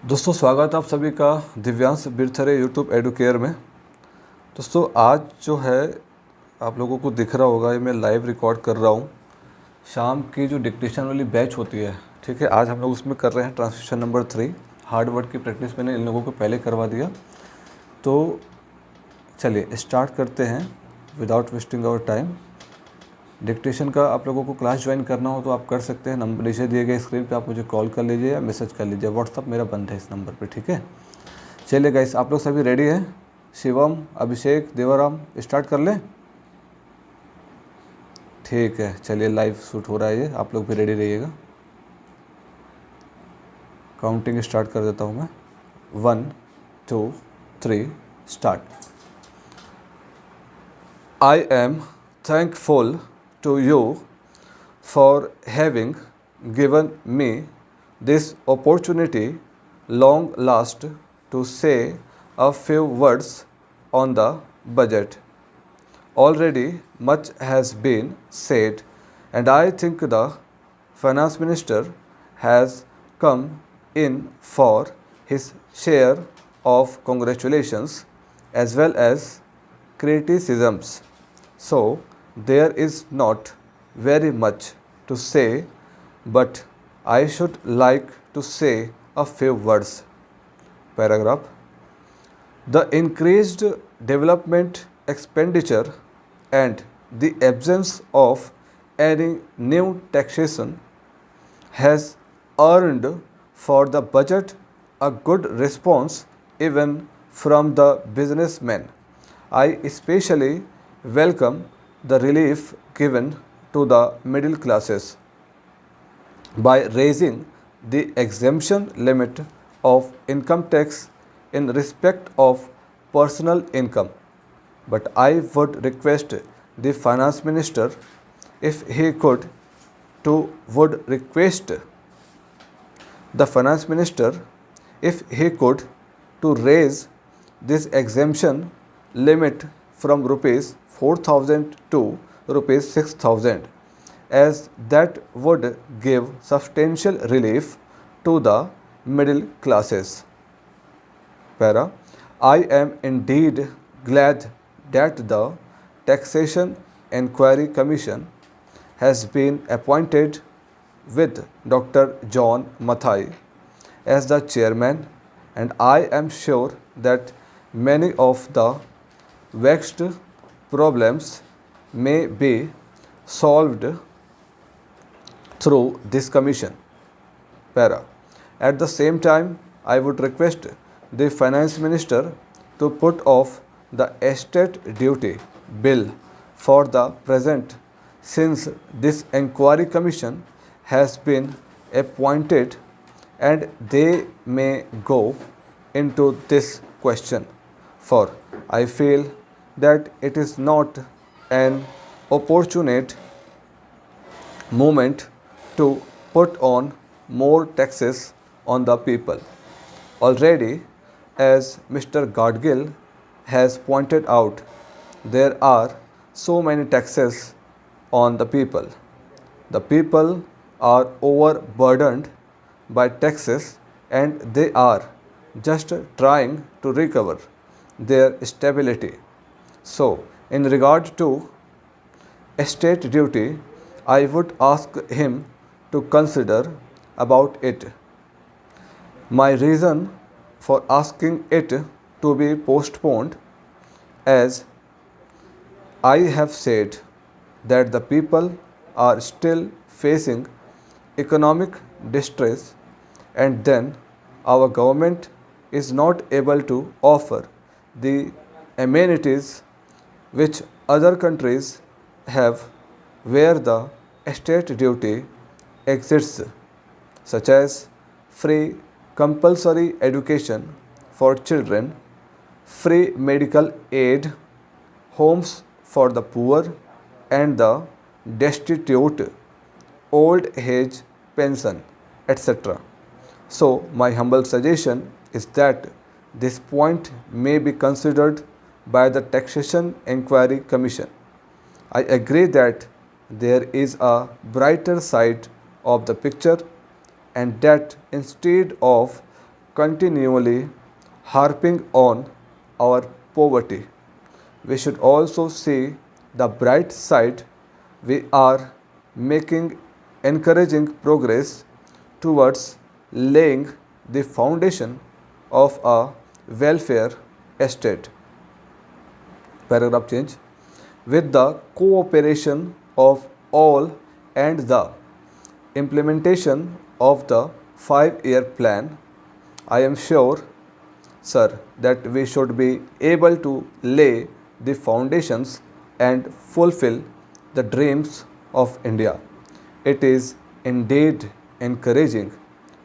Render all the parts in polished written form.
दोस्तों स्वागत है आप सभी का दिव्यांश बिरथरे यूट्यूब एडुकेयर में। दोस्तों आज जो है आप लोगों को दिख रहा होगा, ये मैं लाइव रिकॉर्ड कर रहा हूँ। शाम की जो डिक्टेशन वाली बैच होती है, ठीक है, आज हम लोग उसमें कर रहे हैं ट्रांसलेशन नंबर 3। हार्ड वर्ड की प्रैक्टिस मैंने इन लोगों को पहले करवा दिया, तो चलिए स्टार्ट करते हैं without wasting our time. Dictation का आप लोगों को क्लास ज्वाइन करना हो तो आप कर सकते हैं। नंबर नीचे दिए गए स्क्रीन पे आप मुझे कॉल कर लीजिए या मैसेज कर लीजिए। व्हाट्सअप मेरा बंद है इस नंबर पे, ठीक है। चलिए गाइस, आप लोग सभी रेडी हैं? शिवम, अभिषेक, देवाराम, स्टार्ट कर लें? ठीक है, चलिए लाइव शूट हो रहा है ये, आप लोग भी रेडी रहिएगा। काउंटिंग स्टार्ट कर देता हूँ मैं। 1 2 3 start. I am thankful to you for having given me this opportunity long last to say a few words on the budget. Already much has been said, and I think the finance minister has come in for his share of congratulations as well as criticisms. So there is not very much to say, but I should like to say a few words. Paragraph. The increased development expenditure and the absence of any new taxation has earned for the budget a good response even from the businessmen. I especially welcome the relief given to the middle classes by raising the exemption limit of income tax in respect of personal income. But I would request the finance minister if he could to would request the finance minister if he could to raise this exemption limit from rupees 4,000 to rupees 6,000, as that would give substantial relief to the middle classes. Para. I am indeed glad that the Taxation Enquiry Commission has been appointed with Dr. John Mathai as the chairman, and I am sure that many of the vexed problems may be solved through this commission. Para. At the same time, I would request the finance minister to put off the estate duty bill for the present, since this enquiry commission has been appointed and they may go into this question, for I feel that it is not an opportunate moment to put on more taxes on the people. Already, as Mr. Gadgil has pointed out, there are so many taxes on the people. The people are overburdened by taxes and they are just trying to recover their stability. So, in regard to estate duty, I would ask him to consider about it. My reason for asking it to be postponed, as I have said that the people are still facing economic distress, and then our government is not able to offer the amenities which other countries have where the estate duty exists, such as free compulsory education for children, free medical aid, homes for the poor and the destitute, old age pension, etc. So, my humble suggestion is that this point may be considered by the Taxation Enquiry Commission. I agree that there is a brighter side of the picture, and that instead of continually harping on our poverty. We should also see the bright side. We are making encouraging progress towards laying the foundation of a welfare state. Paragraph change. With the cooperation of all and the implementation of the 5-year plan, I am sure, sir, that we should be able to lay the foundations and fulfill the dreams of India. It is indeed encouraging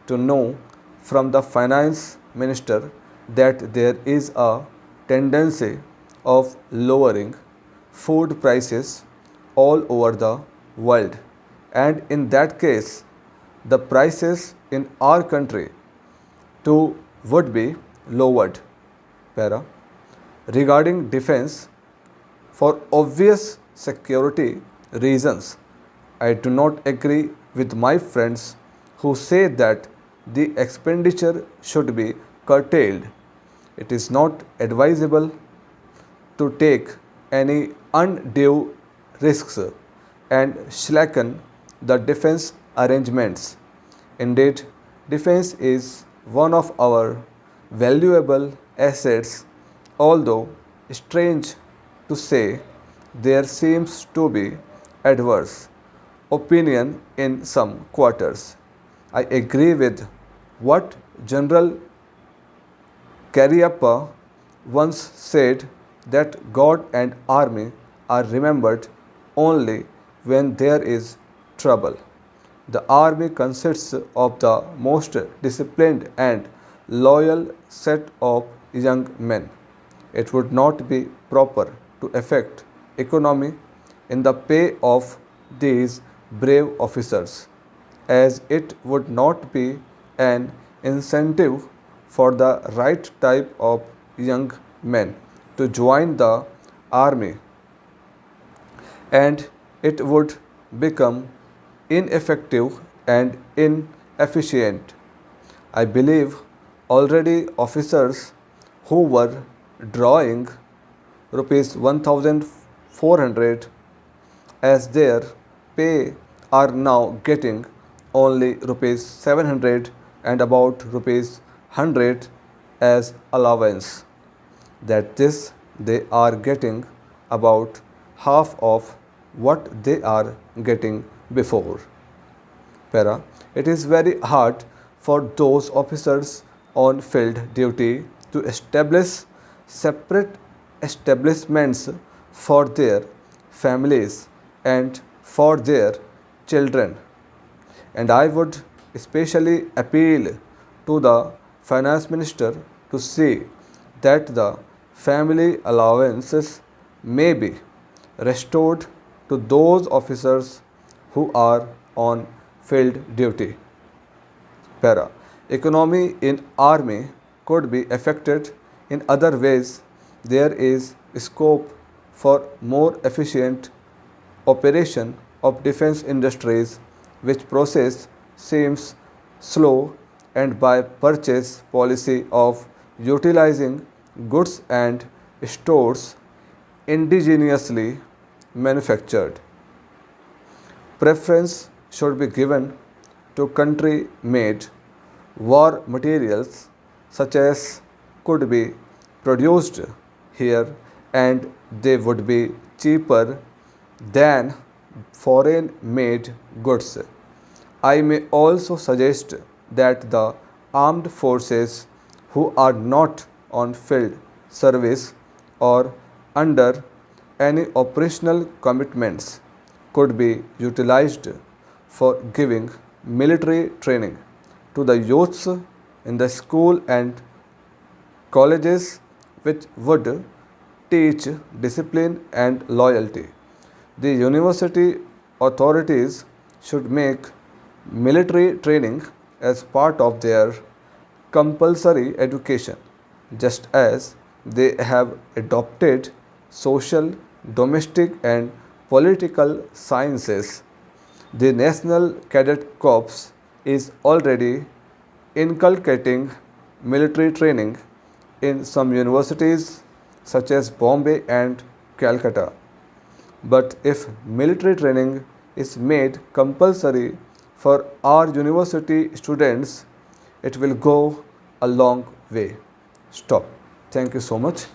to know from the finance minister that there is a tendency of lowering food prices all over the world, and in that case the prices in our country too would be lowered. Para. Regarding defense, for obvious security reasons, I do not agree with my friends who say that the expenditure should be curtailed. It is not advisable to take any undue risks and slacken the defense arrangements. Indeed, defense is one of our valuable assets, although strange to say, there seems to be adverse opinion in some quarters. I agree with what General Cariappa once said, that God and army are remembered only when there is trouble. The army consists of the most disciplined and loyal set of young men. It would not be proper to affect economy in the pay of these brave officers, as it would not be an incentive for the right type of young men to join the army, and it would become ineffective and inefficient. I believe already officers who were drawing rupees 1,400 as their pay are now getting only rupees 700 and about rupees 100 as allowance. That this they are getting about half of what they are getting before. Para. It is very hard for those officers on field duty to establish separate establishments for their families and for their children. And I would especially appeal to the finance minister to see that the family allowances may be restored to those officers who are on field duty. Para. Economy in army could be affected in other ways. There is scope for more efficient operation of defense industries, which process seems slow, and by purchase policy of utilizing goods and stores indigenously manufactured. Preference should be given to country-made war materials such as could be produced here, and they would be cheaper than foreign-made goods. I may also suggest that the armed forces who are not on field service or under any operational commitments could be utilized for giving military training to the youths in the school and colleges, which would teach discipline and loyalty. The university authorities should make military training as part of their compulsory education, just as they have adopted social, domestic and political sciences. The National Cadet Corps is already inculcating military training in some universities such as Bombay and Calcutta. But if military training is made compulsory for our university students, it will go a long way. Stop. Thank you so much.